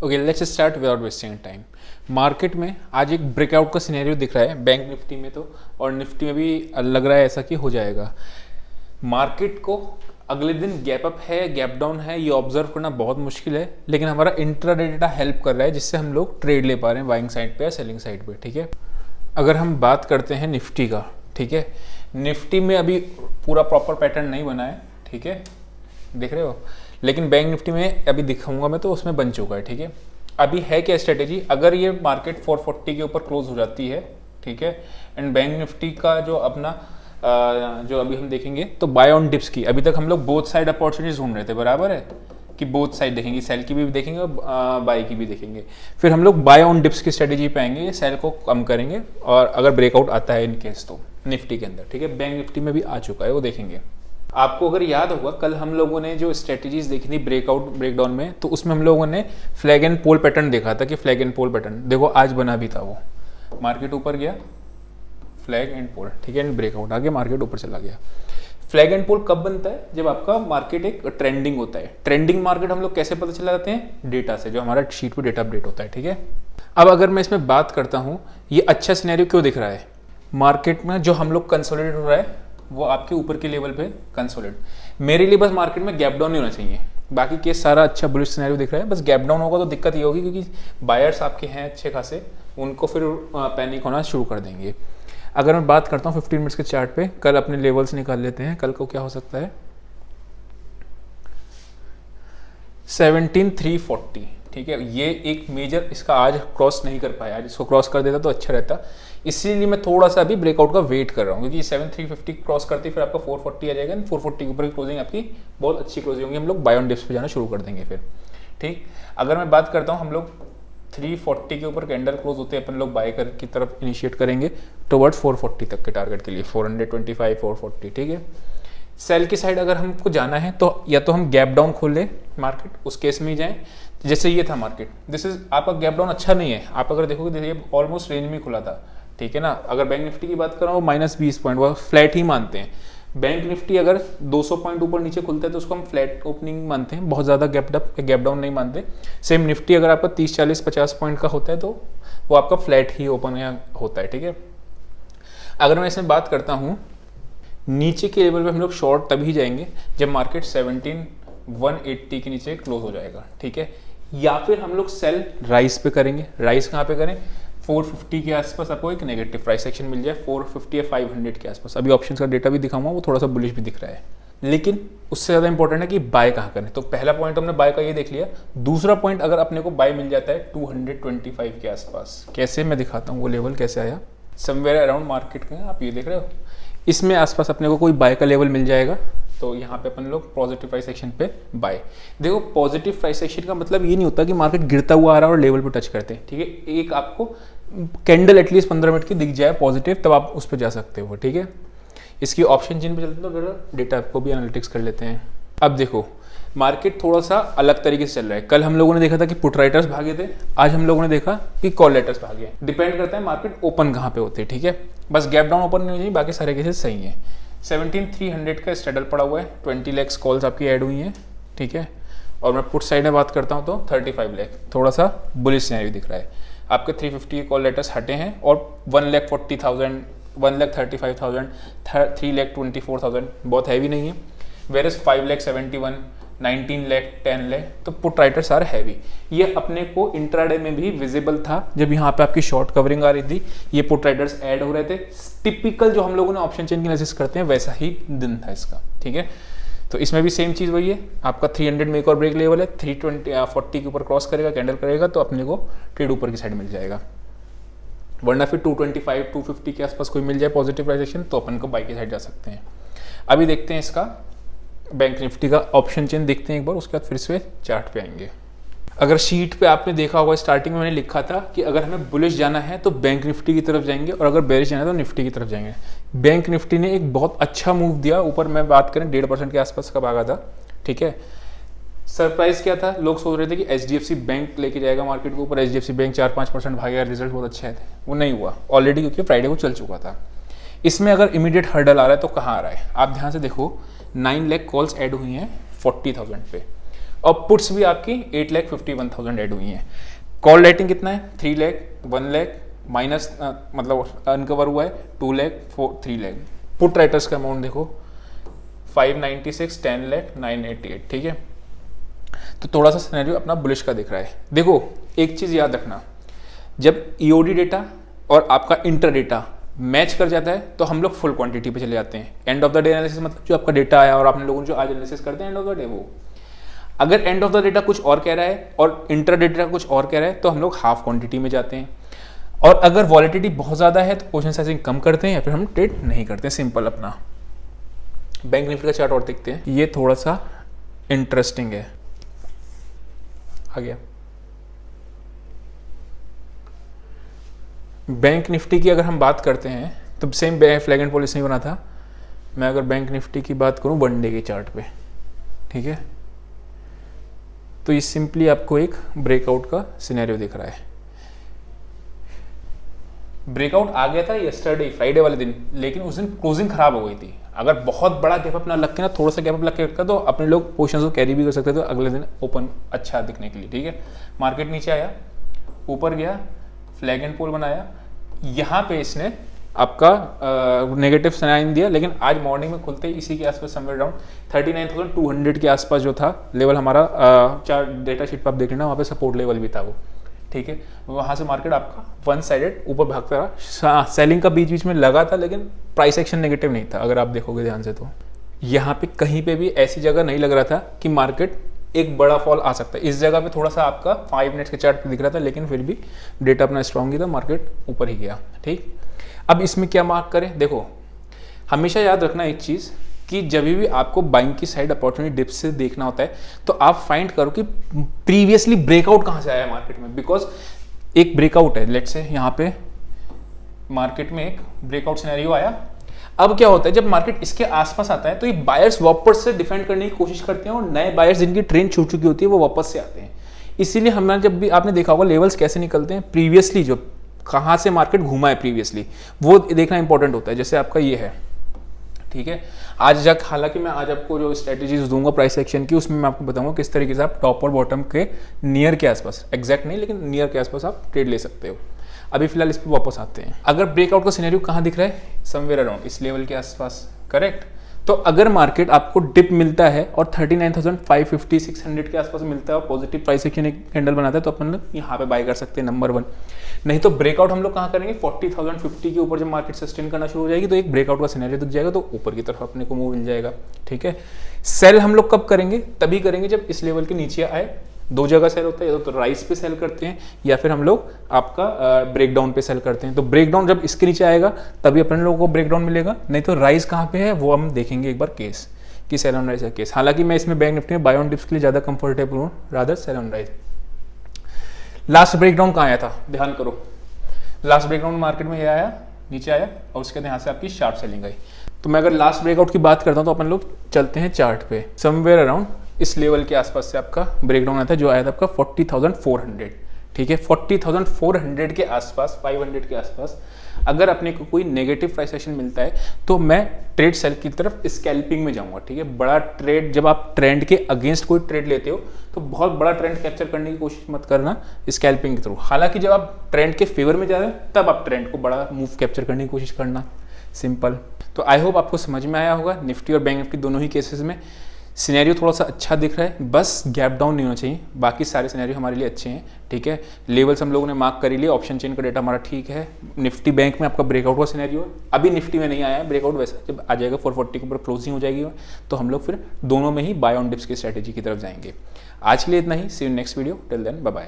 Okay, let's start without wasting time. Market में आज एक ब्रेकआउट का सिनेरियो दिख रहा है बैंक निफ्टी में तो, और निफ्टी में भी लग रहा है ऐसा कि हो जाएगा। मार्केट को अगले दिन गैप अप है, गैप डाउन है, ये ऑब्जर्व करना बहुत मुश्किल है, लेकिन हमारा इंट्राडे डेटा हेल्प कर रहा है जिससे हम लोग ट्रेड ले पा रहे हैं बाइंग साइड पे या सेलिंग साइड पे। ठीक है, अगर हम बात करते हैं निफ्टी का, ठीक है, निफ्टी में अभी पूरा प्रॉपर पैटर्न नहीं बना है, ठीक है, देख रहे हो, लेकिन बैंक निफ्टी में अभी दिखाऊंगा मैं तो उसमें बन चुका है। ठीक है, अभी है क्या स्ट्रेटेजी, अगर ये मार्केट 440 के ऊपर क्लोज हो जाती है, ठीक है, एंड बैंक निफ्टी का जो अपना जो अभी हम देखेंगे तो बाय ऑन डिप्स की, अभी तक हम लोग बोथ साइड अपॉर्चुनिटीज ढूंढ रहे थे, बराबर है कि बोथ साइड देखेंगे, सेल की भी देखेंगे और बाय की भी देखेंगे। फिर हम लोग बाय ऑन डिप्स की स्ट्रेटेजी पे आएंगे, सेल को कम करेंगे और अगर ब्रेकआउट आता है इन केस तो निफ्टी के अंदर। ठीक है, बैंक निफ्टी में भी आ चुका है, वो देखेंगे। आपको अगर याद होगा कल हम लोगों ने जो स्ट्रेटेजीज देखी थी ब्रेकआउट ब्रेकडाउन में, तो उसमें हम लोगों ने फ्लैग एंड पोल पैटर्न देखा था कि फ्लैग एंड पोल पैटर्न देखो आज बना भी था, वो मार्केट ऊपर गया, फ्लैग एंड पोल, ठीक है, एंड ब्रेकआउट आगे मार्केट ऊपर चला गया। फ्लैग एंड पोल कब बनता है, जब आपका मार्केट एक ट्रेंडिंग होता है। ट्रेंडिंग मार्केट हम लोग कैसे पता चला जाते हैं, डेटा से, जो हमारा शीट पे डेटा अपडेट होता है। ठीक है, अब अगर मैं इसमें बात करता हूँ ये अच्छा सिनेरियो क्यों दिख रहा है, मार्केट में जो हम लोग कंसोलिडेट हो रहा है वो आपके ऊपर के लेवल पे कंसोलिडेट। मेरे लिए बस मार्केट में गैप डाउन नहीं होना चाहिए, बाकी केस सारा अच्छा बुलिश सिनेरियो दिख रहा है, बस गैप डाउन होगा तो दिक्कत ये होगी क्योंकि बायर्स आपके हैं अच्छे खासे, उनको फिर पैनिक होना शुरू कर देंगे। अगर मैं बात करता हूँ 15 मिनट्स के चार्ट पे, कल अपने लेवल्स निकाल लेते हैं, कल को क्या हो सकता है 17,340, ठीक है, ये एक मेजर इसका आज क्रॉस नहीं कर पाया, आज इसको क्रॉस कर देता तो अच्छा रहता, इसीलिए मैं थोड़ा सा अभी ब्रेकआउट का वेट कर रहा हूँ क्योंकि 7,350 क्रॉस करती फिर आपका 440 आ जाएगा, 440 के ऊपर की क्लोजिंग आपकी बहुत अच्छी क्लोजिंग होगी, हम लोग बाय ऑन डिप्स पे जाना शुरू कर देंगे फिर। ठीक, अगर मैं बात करता हूँ हम लोग 340 के ऊपर कैंडल क्लोज होते हैं, अपन लोग बाय कर की तरफ इनिशिएट करेंगे टुवर्ड्स 440 तक के टारगेट के लिए, 425 440। ठीक है, सेल की साइड अगर हमको जाना है तो या तो हम गैप डाउन खोल लें मार्केट, उस केस में ही जाएं, जैसे ये था मार्केट, दिस इज आपका गैप डाउन अच्छा नहीं है, आप अगर देखोगे ये ऑलमोस्ट रेंज में खुला था। ठीक है ना, अगर बैंक निफ्टी की बात कर रहा हूँ -20 पॉइंट, वो फ्लैट ही मानते हैं। बैंक निफ्टी अगर 200 पॉइंट ऊपर नीचे खुलता है तो उसको हम फ्लैट ओपनिंग मानते हैं, बहुत ज़्यादा गैप डाउन नहीं मानते। सेम निफ्टी अगर आपका 30 40 50 पॉइंट का होता है तो वो आपका फ्लैट ही ओपन होता है। ठीक है, अगर मैं इसमें बात करता हूँ नीचे के लेवल पे हम लोग शॉर्ट तभी जाएंगे जब मार्केट 17,180 के नीचे क्लोज हो जाएगा। ठीक है, या फिर हम लोग सेल राइस पे करेंगे। राइस कहाँ पे करें, 450 के आसपास आपको एक नेगेटिव प्राइस सेक्शन मिल जाए, 450 या 500 के आसपास। अभी ऑप्शंस का डेटा भी दिखाऊंगा, वो थोड़ा सा बुलिश भी दिख रहा है, लेकिन उससे ज़्यादा इंपॉर्टेंट है कि बाय कहाँ करें। तो पहला पॉइंट हमने बाय का ये देख लिया, दूसरा पॉइंट अगर अपने को बाय मिल जाता है 225 के आसपास, कैसे मैं दिखाता हूँ वो लेवल कैसे आया, समवेयर अराउंड मार्केट का आप ये देख रहे हो, इसमें आसपास अपने को कोई बाय का लेवल मिल जाएगा तो यहाँ पे अपन लोग पॉजिटिव प्राइस एक्शन पे बाय। देखो पॉजिटिव प्राइस एक्शन का मतलब ये नहीं होता कि मार्केट गिरता हुआ आ रहा है और लेवल पे टच करते हैं। ठीक है, एक आपको कैंडल एटलीस्ट 15 मिनट की दिख जाए पॉजिटिव, तब आप उस पर जा सकते हो। ठीक है, इसकी ऑप्शन जिन पे चलते हैं तो डेटा को भी एनालिटिक्स कर लेते हैं। अब देखो मार्केट थोड़ा सा अलग तरीके से चल रहा है, कल हम लोगों ने देखा था कि पुट राइटर्स भागे थे, आज हम लोगों ने देखा कि कॉल राइटर्स भागे। डिपेंड करता है मार्केट ओपन कहाँ पे होते हैं। ठीक है, बस गैप डाउन ओपन नहीं होनी चाहिए, बाकी सारे केसेस सही हैं। 17,300 का स्ट्रेडल पड़ा हुआ है, 20 लाख कॉल्स आपकी ऐड हुई हैं। ठीक है, और मैं पुट साइड में बात करता हूँ तो 35 लाख, थोड़ा सा बुलिश सिनेरियो दिख रहा है। आपके 350 के कॉल लेटर्स हटे हैं और 1,40,000, 1,35,000, 3,24,000 बहुत हैवी नहीं है, वेरस 5,71, 19 लाख, 10 लाख, तो पुट राइटर्स आर हैवी। ये अपने को इंट्राडे में भी विजिबल था जब यहाँ पे आपकी शॉर्ट कवरिंग आ रही थी, ये पुट राइटर्स ऐड हो रहे थे। टिपिकल जो हम लोगों ने ऑप्शन चेन की एनालिसिस करते हैं वैसा ही दिन था इसका। ठीक है, तो इसमें भी सेम चीज़ वही है, आपका 300 में एक और ब्रेक लेवल है, 340 के ऊपर क्रॉस करेगा, कैंडल करेगा तो अपने को ट्रेड ऊपर की साइड मिल जाएगा, वरना फिर 225 250 के आसपास कोई मिल जाए पॉजिटिव प्राइस एक्शन तो अपन को बाई की साइड जा सकते हैं। अभी देखते हैं इसका बैंक निफ्टी का ऑप्शन चेन देखते हैं एक बार, उसके बाद फिर से चार्ट पे आएंगे। अगर शीट पे आपने देखा होगा स्टार्टिंग में मैंने लिखा था कि अगर हमें बुलिश जाना है तो बैंक निफ्टी की तरफ जाएंगे और अगर बेरिश जाना है तो निफ्टी की तरफ जाएंगे। बैंक निफ्टी ने एक बहुत अच्छा मूव दिया, ऊपर मैं बात करें 1.5% के आसपास का भागा था। ठीक है, सरप्राइज क्या था, लोग सोच रहे थे कि HDFC बैंक लेके जाएगा मार्केट के ऊपर, HDFC बैंक 4-5% भागेगा, रिजल्ट बहुत अच्छे थे, वो नहीं हुआ ऑलरेडी क्योंकि फ्राइडे को चल चुका था। इसमें अगर इमीडिएट हर्डल आ रहा है तो कहाँ आ रहा है, आप ध्यान से देखो 9 लाख कॉल्स ऐड हुई हैं 40,000 पे, और पुट्स भी आपकी 8,51,000 ऐड हुई हैं। कॉल राइटिंग कितना है? 3 लाख, 1 लाख माइनस मतलब अनकवर हुआ है 2 लाख, 3 लाख। पुट राइटर्स का अमाउंट देखो 596, 10 लाख, 988, ठीक है। तो थोड़ा सा सिनेरियो अपना बुलिश का दिख रहा है। देखो एक चीज याद रखना, जब ईओडी डेटा और आपका इंटर डेटा मैच कर जाता है तो हम लोग फुल क्वांटिटी पे चले जाते हैं। End of the day analysis मतलब जो आपका डेटा आया और आपने लोगों जो आज एनालिसिस करते हैं एंड ऑफ द डे, वो अगर एंड ऑफ द डेटा कुछ और कह रहा है और इंटर डेटा कुछ और कह रहा है तो हम लोग हाफ क्वांटिटी में जाते हैं। और अगर वॉलेटिलिटी बहुत ज़्यादा है तो पोजीशन साइजिंग कम करते हैं या फिर हम ट्रेड नहीं करते हैं। सिंपल अपना बैंक निफ्टी का चार्ट और देखते हैं, ये थोड़ा सा इंटरेस्टिंग है। आ गया बैंक निफ्टी की अगर हम बात करते हैं तो सेम फ्लैग एंड पॉलिसी नहीं बना था। मैं अगर बैंक निफ्टी की बात करूं वन डे के चार्ट पे, ठीक है, तो ये सिंपली आपको एक ब्रेकआउट का सिनेरियो दिख रहा है। ब्रेकआउट आ गया था यस्टरडे फ्राइडे वाले दिन, लेकिन उस दिन क्लोजिंग खराब हो गई थी। अगर बहुत बड़ा गैप अपना लग के ना, थोड़ा सा गैप अप लग के रखा तो अपने लोग पोजीशंस को कैरी भी कर सकते थे अगले दिन ओपन अच्छा दिखने के लिए, ठीक है। मार्केट नीचे आया, ऊपर गया, फ्लैग एंड पोल बनाया, यहाँ पे इसने आपका नेगेटिव साइन दिया, लेकिन आज मॉर्निंग में खुलते ही इसी के आसपास समवेयर अराउंड 39,200 के आसपास जो था लेवल हमारा, चार डेटा शीट पर आप देख लेना, वहाँ पे सपोर्ट लेवल भी था वो, ठीक है। वहाँ से मार्केट आपका वन साइडेड ऊपर भागता रहा। सेलिंग का बीच बीच में लगा था, लेकिन प्राइस एक्शन नेगेटिव नहीं था अगर आप देखोगे ध्यान से। तो यहाँ पे कहीं पे भी ऐसी जगह नहीं लग रहा था कि मार्केट एक बड़ा फॉल आ सकता है। इस जगह पे थोड़ा सा आपका 5 मिनट्स के चार्ट पे दिख रहा था, लेकिन फिर भी डेटा अपना स्ट्रॉन्ग ही था, मार्केट ऊपर ही गया, ठीक। अब इसमें क्या मार्क करें? देखो हमेशा याद रखना एक चीज़ कि जब भी आपको बाइंग की साइड अपॉर्चुनिटी डिप्स से देखना होता है तो आप फाइंड करो कि प्रीवियसली ब्रेकआउट कहाँ से आया मार्केट में। बिकॉज एक ब्रेकआउट है, लेट्स से यहाँ पे मार्केट में एक ब्रेकआउट सिनेरियो आया। अब क्या होता है, जब मार्केट इसके आसपास आता है तो ये बायर्स वापस से डिफेंड करने की कोशिश करते हैं और नए बायर्स जिनकी ट्रेन छूट चुकी होती है वो वापस से आते हैं। इसीलिए हमारे जब भी आपने देखा होगा लेवल्स कैसे निकलते हैं, प्रीवियसली जो कहाँ से मार्केट घूमा है प्रीवियसली वो देखना इंपॉर्टेंट होता है। जैसे आपका ये है, ठीक है। आज तक हालांकि मैं आज आपको जो स्ट्रेटेजीज दूंगा प्राइस एक्शन की, उसमें मैं आपको बताऊंगा किस तरीके से आप टॉप और बॉटम के नियर के आसपास, एग्जैक्ट नहीं लेकिन नियर के आसपास आप ट्रेड ले सकते हो। अभी फिलहाल इस पर वापस आते हैं। अगर ब्रेकआउट का सिनेरियो कहाँ दिख रहा है? समवेयर अराउंड इस लेवल के आसपास, करेक्ट। तो अगर मार्केट आपको डिप मिलता है और 39,550 600 के आसपास मिलता है और पॉजिटिव प्राइस एक्शन एक कैंडल बनाता है तो अपन लोग यहाँ पे बाय कर सकते हैं, नंबर 1। नहीं तो ब्रेकआउट हम लोग कहाँ करेंगे? 40,050 के ऊपर जब मार्केट सस्टेन करना शुरू हो जाएगी तो एक ब्रेकआउट का सिनेरियो दिख जाएगा तो ऊपर की तरफ अपने को मूव मिल जाएगा, ठीक है। सेल हम लोग कब करेंगे? तभी करेंगे जब इस लेवल के नीचे आए। दो जगह सेल होता है, या तो राइस पे सेल करते हैं या फिर हम लोग आपका ब्रेकडाउन पे सेल करते हैं। तो ब्रेकडाउन जब इसके नीचे आएगा तभी अपने लोगों को ब्रेकडाउन मिलेगा, नहीं तो राइस कहाँ पे है वो हम देखेंगे एक बार केस कि सेल ऑन राइस का केस। हालांकि मैं इसमें बैंक निफ्टी में बाय ऑन डिप्स के लिए ज़्यादा कंफर्टेबल हूँ rather sell on rise. Last breakdown कहाँ आया था? ध्यान करो, लास्ट ब्रेकडाउन मार्केट में ये आया, नीचे आया और उसके बाद यहाँ से आपकी शार्प सेलिंग आई। तो मैं अगर लास्ट ब्रेकआउट की बात करता हूँ तो अपन लोग चलते हैं चार्ट पे। समवेयर अराउंड इस लेवल के आसपास से आपका ब्रेकडाउन आया था जो आया था आपका 40,400, ठीक है। 40,400 के आसपास, 500 के आसपास अगर अपने को कोई नेगेटिव प्राइस एक्शन मिलता है तो मैं ट्रेड सेल की तरफ स्कैल्पिंग में जाऊंगा, ठीक है। बड़ा ट्रेड, जब आप ट्रेंड के अगेंस्ट कोई ट्रेड लेते हो तो बहुत बड़ा ट्रेंड कैप्चर करने की कोशिश मत करना स्कैल्पिंग के थ्रू। हालांकि जब आप ट्रेंड के फेवर में जा रहे हैं तब आप ट्रेंड को बड़ा मूव कैप्चर करने की कोशिश करना, सिंपल। तो आई होप आपको समझ में आया होगा। निफ्टी और बैंक निफ्टी दोनों ही केसेस में सिनेरियो थोड़ा सा अच्छा दिख रहा है, बस गैप डाउन नहीं होना चाहिए। बाकी सारे सिनेरियो हमारे लिए अच्छे हैं, ठीक है। लेवल्स हम लोगों ने मार्क कर ही लिए, ऑप्शन चेन का डेटा हमारा ठीक है। निफ्टी बैंक में आपका ब्रेकआउट का सिनेरियो अभी निफ्टी में नहीं आया है ब्रेकआउट, वैसा जब आ जाएगा 440 के ऊपर क्लोजिंग हो जाएगी तो हम लोग फिर दोनों में ही बाय ऑन डिप्स की स्ट्रैटेजी की तरफ जाएंगे। आज के लिए इतना ही, see you next video, till then bye bye.